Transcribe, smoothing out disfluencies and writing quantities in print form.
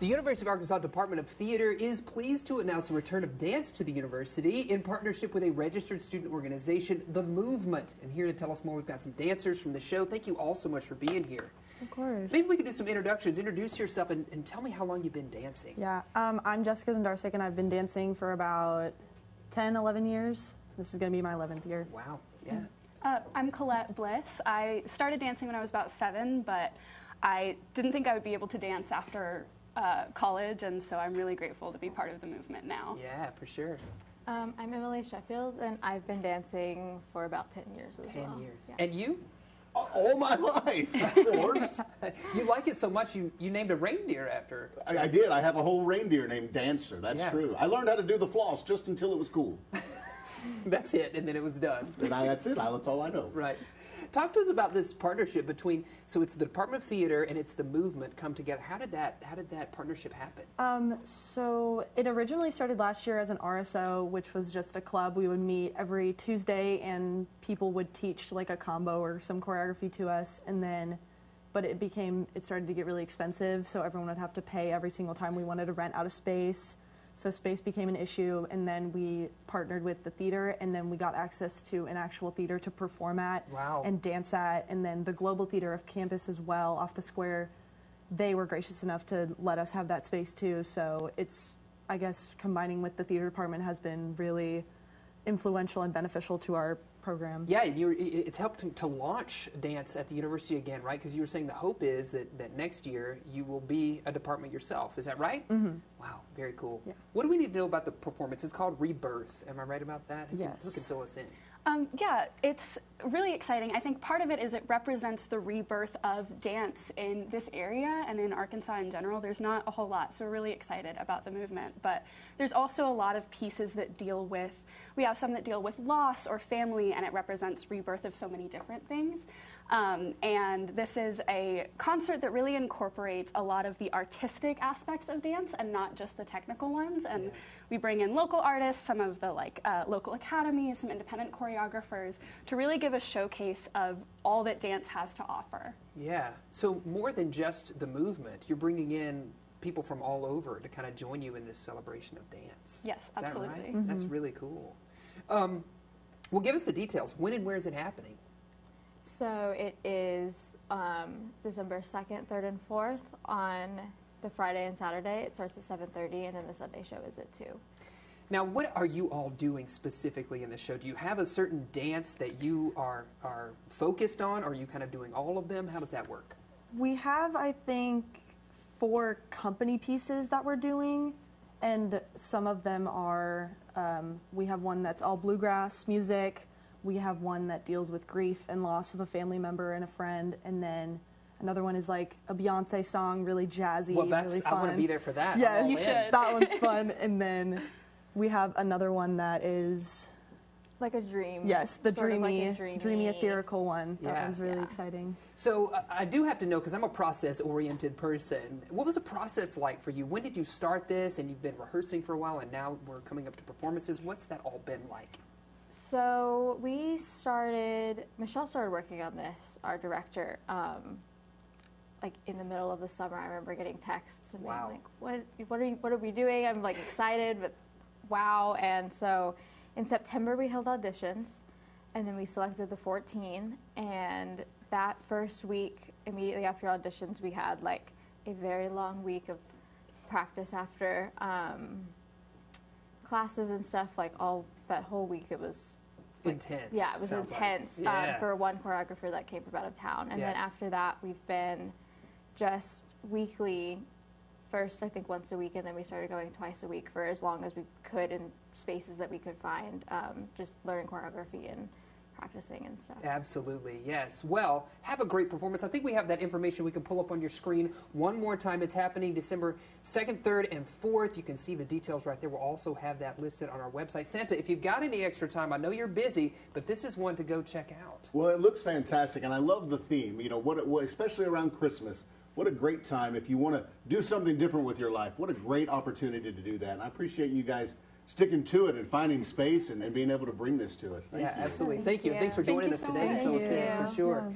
The University of Arkansas Department of Theater is pleased to announce the return of dance to the university in partnership with a registered student organization, The Movement. And here to tell us more, we've got some dancers from the show. Thank you all so much for being here. Of course. Maybe we could do some introductions. Introduce yourself and tell me how long you've been dancing. Yeah, I'm Jessica Zendarczyk, and I've been dancing for about 10, 11 years. This is going to be my 11th year. Wow, yeah. I'm Colette Bliss. I started dancing when I was about 7, but I didn't think I would be able to dance after college, and so I'm really grateful to be part of the movement now. Yeah, for sure. I'm Emily Sheffield, and I've been dancing for about 10 years as well. 10 years. Yeah. And you? All my life, of course. You like it so much you named a reindeer after. I did. I have a whole reindeer named Dancer. That's true. I learned how to do the floss just until it was cool. That's it, and then it was done. And that's it. That's all I know. Right. Talk to us about this partnership between, so it's the Department of Theater and it's the Movement come together. How did that partnership happen? So it originally started last year as an RSO, which was just a club. We would meet every Tuesday, and people would teach like a combo or some choreography to us, and then, but it started to get really expensive, so everyone would have to pay every single time we wanted to rent out a space. So space became an issue, and then we partnered with the theater, and then we got access to an actual theater to perform at and dance at, and then the Global Theater of campus as well, off the square. They were gracious enough to let us have that space too, so it's, I guess, combining with the theater department has been really influential and beneficial to our program. Yeah, it's helped to launch dance at the university again, right? Because you were saying the hope is that next year you will be a department yourself. Is that right? Mm-hmm. Wow, very cool. Yeah. What do we need to know about the performance? It's called Rebirth. Am I right about that? Yes. Who can fill us in? Yeah, it's really exciting. I think part of it is it represents the rebirth of dance in this area and in Arkansas in general. There's not a whole lot, so we're really excited about the movement. But there's also a lot of pieces that deal with, we have some that deal with loss or family, and it represents rebirth of so many different things. And this is a concert that really incorporates a lot of the artistic aspects of dance and not just the technical ones. And we bring in local artists, some of the local academies, some independent choreographers to really give a showcase of all that dance has to offer. Yeah, so more than just the movement, you're bringing in people from all over to kind of join you in this celebration of dance. Yes, is absolutely. That right? Mm-hmm. That's really cool. Well, give us the details. When and where is it happening? So it is December 2nd, 3rd, and 4th on the Friday and Saturday. It starts at 7:30, and then the Sunday show is at 2. Now, what are you all doing specifically in the show? Do you have a certain dance that you are focused on? Or are you kind of doing all of them? How does that work? We have, I think, 4 company pieces that we're doing, and some of them are, we have one that's all bluegrass music. We have one that deals with grief and loss of a family member and a friend, and then another one is like a Beyonce song, really jazzy, really fun. I want to be there for that. Yes, you should. That one's fun. And then we have another one that is like a dream. Yes, the dreamy, dreamy, ethereal one. That one's really Yeah. exciting. So I do have to know, because I'm a process-oriented person, what was the process like for you? When did you start this? And you've been rehearsing for a while, and now we're coming up to performances. What's that all been like? So Michelle started working on this, our director, like in the middle of the summer. I remember getting texts and being like, what are we doing? I'm like excited, but wow. And so in September we held auditions, and then we selected the 14, and that first week, immediately after auditions, we had like a very long week of practice after classes and stuff, like all that whole week. It was intense. Yeah, it was intense for one choreographer that came from out of town. And then after that, we've been just weekly, first I think once a week, and then we started going twice a week for as long as we could in spaces that we could find, just learning choreography and practicing and stuff. Absolutely, yes. Well, have a great performance. I think we have that information we can pull up on your screen one more time. It's happening December 2nd, 3rd, and 4th. You can see the details right there. We'll also have that listed on our website. Santa, if you've got any extra time, I know you're busy, but this is one to go check out. Well, it looks fantastic, and I love the theme. You know, especially around Christmas. What a great time if you want to do something different with your life. What a great opportunity to do that. And I appreciate you guys sticking to it and finding space and being able to bring this to us. Thank you. Absolutely. Thank you. Thanks for joining us today. Thank you. For sure.